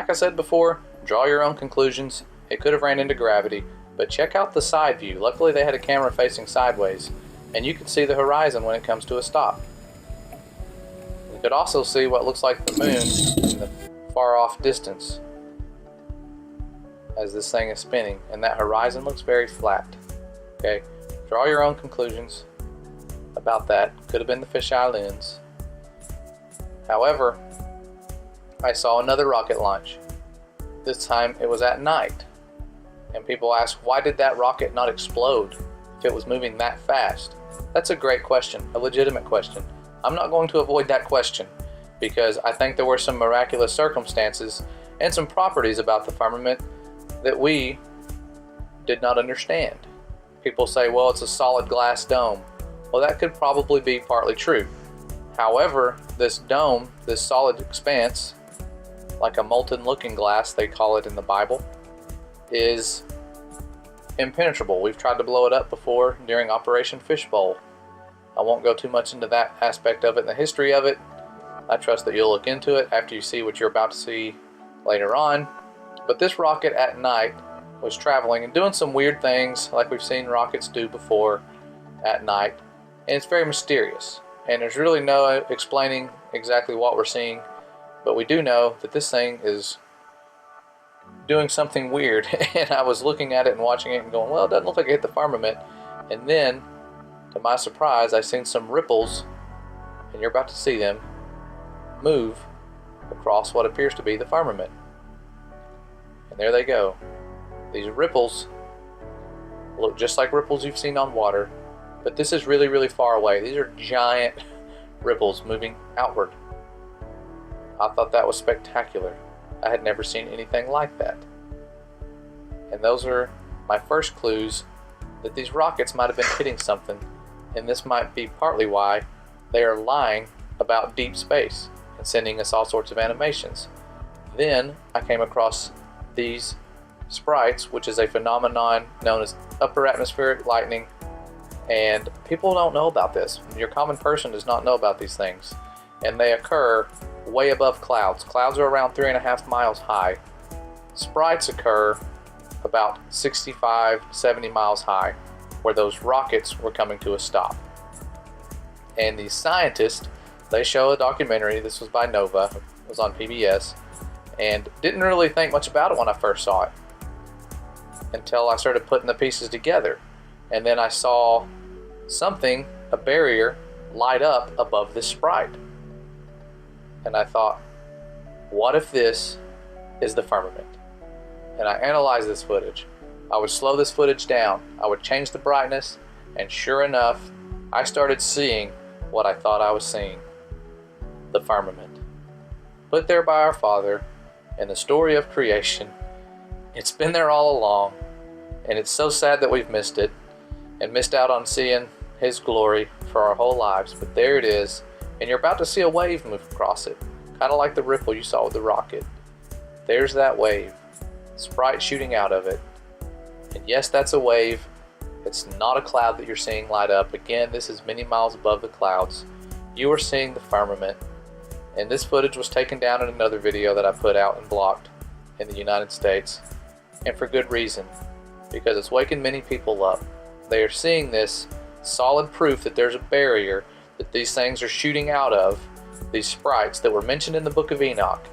like I said before, draw your own conclusions. It could have ran into gravity, but check out the side view. Luckily they had a camera facing sideways, and you can see the horizon when it comes to a stop. You could also see what looks like the moon in the far off distance as this thing is spinning, and that horizon looks very flat. Okay, draw your own conclusions about that. Could have been the fisheye lens. However, I saw another rocket launch. This time it was at night, and people ask, why did that rocket not explode if it was moving that fast? That's a great question, a legitimate question. I'm not going to avoid that question because I think there were some miraculous circumstances and some properties about the firmament that we did not understand. People say, well, it's a solid glass dome. Well, that could probably be partly true. However, this dome, this solid expanse, like a molten looking glass, they call it in the Bible, is impenetrable. We've tried to blow it up before during Operation Fishbowl. I won't go too much into that aspect of it and the history of it. I trust that you'll look into it after you see what you're about to see later on. But this rocket at night was traveling and doing some weird things like we've seen rockets do before at night. And it's very mysterious. And there's really no explaining exactly what we're seeing. But we do know that this thing is doing something weird. And I was looking at it and watching it and going, well, it doesn't look like it hit the firmament. And then, to my surprise, I seen some ripples, and you're about to see them, move across what appears to be the firmament. And there they go. These ripples look just like ripples you've seen on water, but this is really, really far away. These are giant ripples moving outward. I thought that was spectacular. I had never seen anything like that. And those are my first clues that these rockets might have been hitting something, and this might be partly why they are lying about deep space and sending us all sorts of animations. Then I came across these sprites, which is a phenomenon known as upper atmospheric lightning, and people don't know about this. Your common person does not know about these things, and they occur way above clouds. Clouds are around 3.5 miles high. Sprites occur about 65, 70 miles high, where those rockets were coming to a stop. And these scientists, they show a documentary. This was by Nova, it was on PBS, and didn't really think much about it when I first saw it until I started putting the pieces together. And then I saw something, a barrier, light up above this sprite. And I thought, what if this is the firmament? And I analyzed this footage. I would slow this footage down. I would change the brightness, and sure enough, I started seeing what I thought I was seeing. The firmament. Put there by our Father in the story of creation. It's been there all along, and it's so sad that we've missed it and missed out on seeing His glory for our whole lives. But there it is, and you're about to see a wave move across it, kind of like the ripple you saw with the rocket. There's that wave, sprite shooting out of it. And yes, that's a wave. It's not a cloud that you're seeing light up. Again, this is many miles above the clouds. You are seeing the firmament. And this footage was taken down in another video that I put out and blocked in the United States. And for good reason, because it's waking many people up. They are seeing this solid proof that there's a barrier that these things are shooting out of, these sprites that were mentioned in the book of Enoch.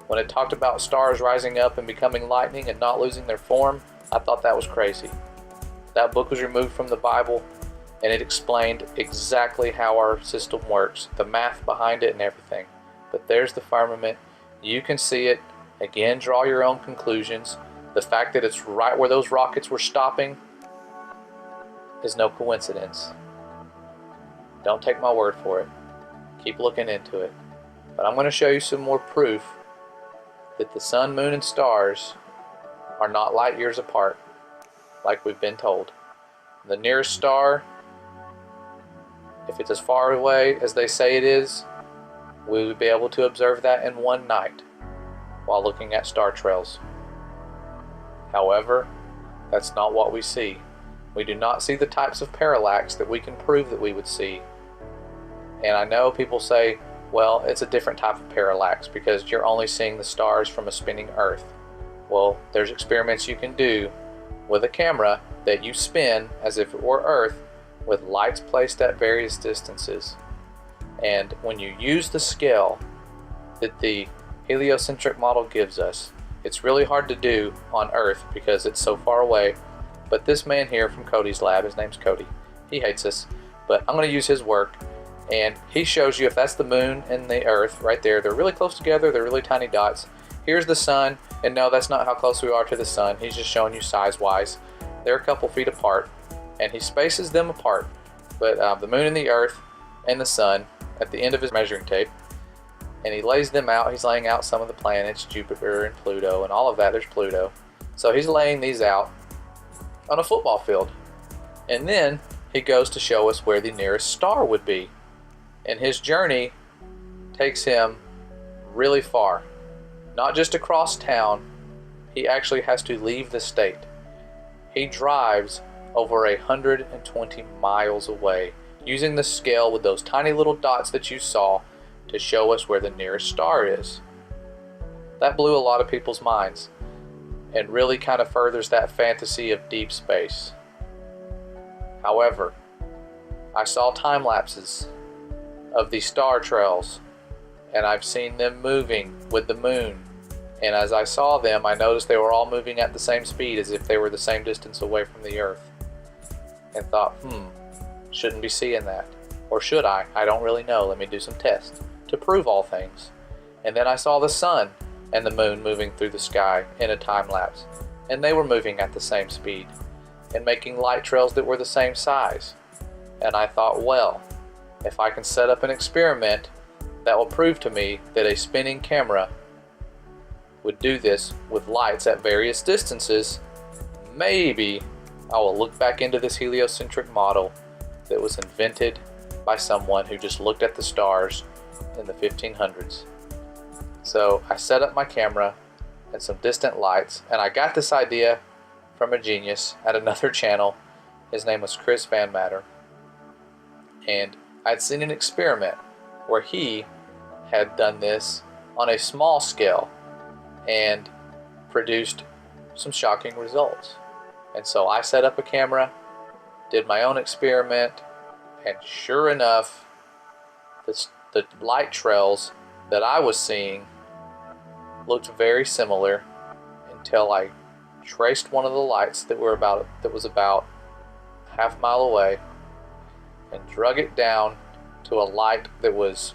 When it talked about stars rising up and becoming lightning and not losing their form, I thought that was crazy. That book was removed from the Bible, and it explained exactly how our system works, the math behind it and everything. But there's the firmament. You can see it. Again, draw your own conclusions. The fact that it's right where those rockets were stopping is no coincidence. Don't take my word for it. Keep looking into it. But I'm going to show you some more proof that the sun, moon, and stars are not light years apart, like we've been told. The nearest star, if it's as far away as they say it is, we would be able to observe that in one night while looking at star trails. However, that's not what we see. We do not see the types of parallax that we can prove that we would see. And I know people say, Well, it's a different type of parallax because you're only seeing the stars from a spinning Earth. Well, there's experiments you can do with a camera that you spin as if it were Earth with lights placed at various distances. And when you use the scale that the heliocentric model gives us, it's really hard to do on Earth because it's so far away. But this man here from Cody's lab, his name's Cody, he hates us, but I'm going to use his work, and he shows you if that's the moon and the Earth right there, they're really close together, they're really tiny dots. Here's the sun, and no, that's not how close we are to the sun. He's just showing you size-wise. They're a couple feet apart, and he spaces them apart. But the moon and the Earth and the sun at the end of his measuring tape, and he lays them out. He's laying out some of the planets, Jupiter and Pluto and all of that. There's Pluto. So he's laying these out on a football field. And then he goes to show us where the nearest star would be. And his journey takes him really far. Not just across town, he actually has to leave the state. He drives over 120 miles away using the scale with those tiny little dots that you saw to show us where the nearest star is. That blew a lot of people's minds and really kind of furthers that fantasy of deep space. However, I saw time lapses of these star trails, and I've seen them moving with the moon. And as I saw them, I noticed they were all moving at the same speed as if they were the same distance away from the Earth. And thought, shouldn't be seeing that. Or should I? I don't really know. Let me do some tests to prove all things. And then I saw the sun and the moon moving through the sky in a time lapse. And they were moving at the same speed and making light trails that were the same size. And I thought, well, if I can set up an experiment that will prove to me that a spinning camera would do this with lights at various distances, maybe I will look back into this heliocentric model that was invented by someone who just looked at the stars in the 1500s. So I set up my camera and some distant lights, and I got this idea from a genius at another channel. His name was Chris Van Matter. And I'd seen an experiment where he had done this on a small scale and produced some shocking results. And so I set up a camera, did my own experiment, and sure enough, the light trails that I was seeing looked very similar until I traced one of the lights that was about half mile away and drug it down to a light that was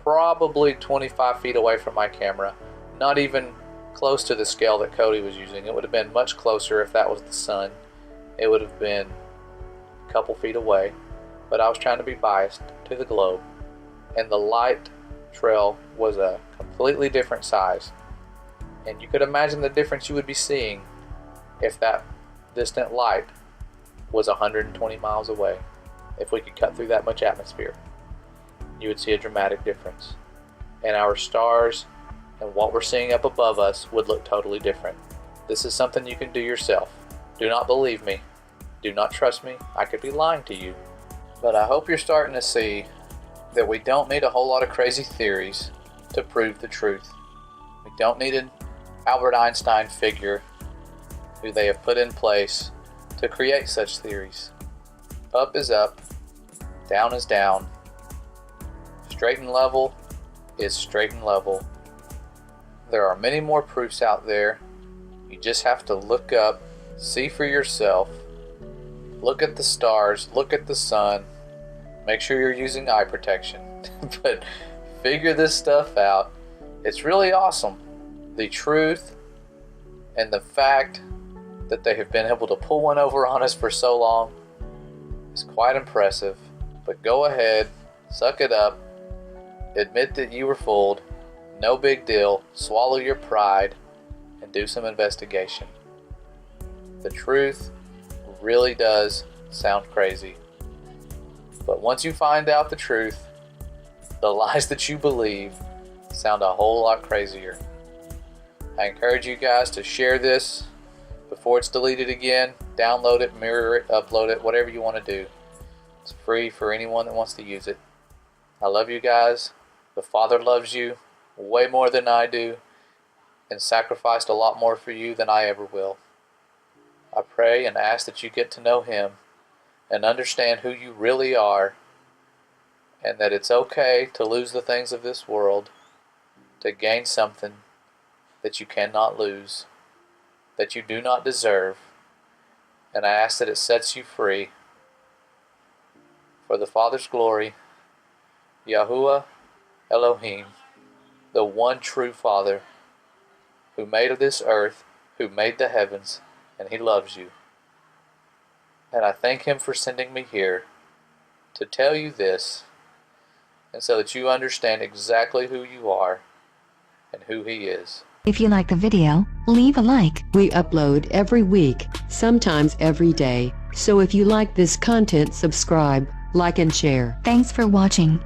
probably 25 feet away from my camera, not even close to the scale that Cody was using. It would have been much closer if that was the sun. It would have been a couple feet away, but I was trying to be biased to the globe, and the light trail was a completely different size. And you could imagine the difference you would be seeing if that distant light was 120 miles away. If we could cut through that much atmosphere, you would see a dramatic difference. And our stars and what we're seeing up above us would look totally different. This is something you can do yourself. Do not believe me. Do not trust me. I could be lying to you. But I hope you're starting to see that we don't need a whole lot of crazy theories to prove the truth. We don't need an Albert Einstein figure who they have put in place to create such theories. Up is up, down is down, straight and level is straight and level. There are many more proofs out there. You just have to look up, see for yourself, look at the stars, look at the sun, make sure you're using eye protection, but figure this stuff out. It's really awesome. The truth and the fact that they have been able to pull one over on us for so long is quite impressive. But go ahead, suck it up, admit that you were fooled, no big deal, swallow your pride, and do some investigation. The truth really does sound crazy. But once you find out the truth, the lies that you believe sound a whole lot crazier. I encourage you guys to share this before it's deleted again. Download it, mirror it, upload it, whatever you want to do. It's free for anyone that wants to use it. I love you guys. The Father loves you way more than I do and sacrificed a lot more for you than I ever will. I pray and ask that you get to know Him and understand who you really are, and that it's okay to lose the things of this world to gain something that you cannot lose, that you do not deserve, and I ask that it sets you free. For the Father's glory, Yahuwah Elohim, the one true Father, who made this earth, who made the heavens, and He loves you. And I thank Him for sending me here to tell you this, and so that you understand exactly who you are and who He is. If you like the video, leave a like. We upload every week, sometimes every day. So if you like this content, subscribe, like and share. Thanks for watching.